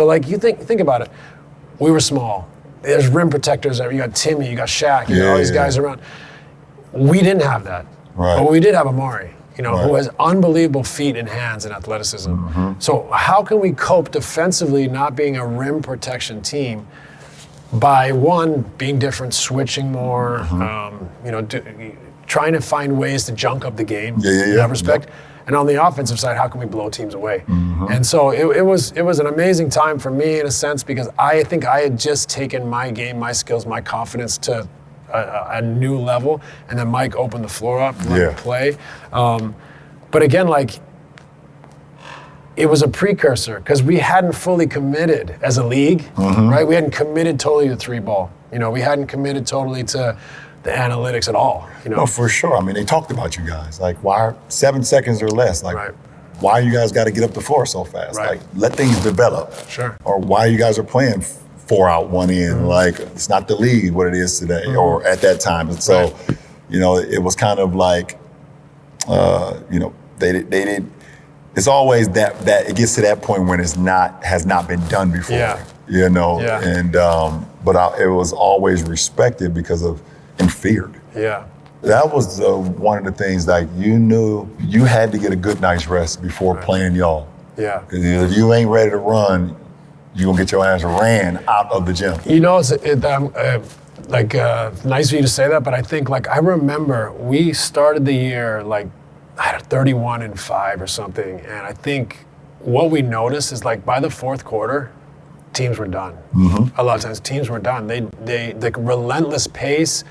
So like you think about it, we were small. There's rim protectors. You got Timmy, you got Shaq, you got all these guys around. We didn't have that, but we did have Amari, who has unbelievable feet and hands and athleticism. So how can we cope defensively not being a rim protection team by one, being different, switching more, trying to find ways to junk up the game in that respect. And on the offensive side, how can we blow teams away? And so it was an amazing time for me in a sense because I think I had just taken my game, my skills, my confidence to a new level, and then Mike opened the floor up and let me play. But again, it was a precursor because we hadn't fully committed as a league, right? We hadn't committed totally to 3-ball. We hadn't committed totally to the analytics at all. No, for sure. I mean, they talked about you guys. Like, why 7 seconds or less? Like, why you guys got to get up the floor so fast? Like, let things develop. Sure. Or why you guys are playing 4 out, 1 in. Like, it's not the league what it is today or at that time. And so, it was kind of like, they did. It's always that it gets to that point when has not been done before. And but it was always respected because of and feared. That was one of the things you knew you had to get a good night's rest before playing y'all. Because if you ain't ready to run, you're gonna get your ass ran out of the gym. It's nice for you to say that, but I think I remember we started the year I had 31-5 or something, and I think what we noticed is by the fourth quarter, teams were done. A lot of times teams were done. They the relentless pace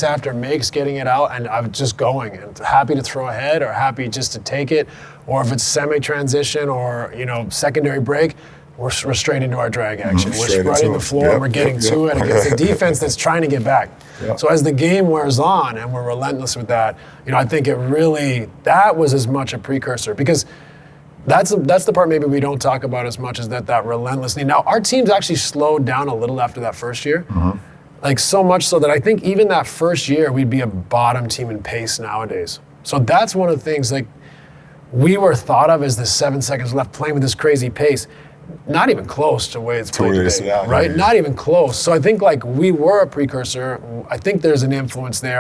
after makes getting it out, and I'm just going and happy to throw ahead or happy just to take it, or if it's semi-transition or secondary break, we're straight into our drag action. We're spreading the floor, we're getting to it against the defense that's trying to get back. So as the game wears on and we're relentless with that, I think that was as much a precursor because that's the part maybe we don't talk about as much as that relentless need. Now, our teams actually slowed down a little after that first year. So much so that I think even that first year, we'd be a bottom team in pace nowadays. So that's one of the things, we were thought of as the 7 seconds left playing with this crazy pace. Not even close to the way it's played today, right? Not even close. So I think we were a precursor. I think there's an influence there.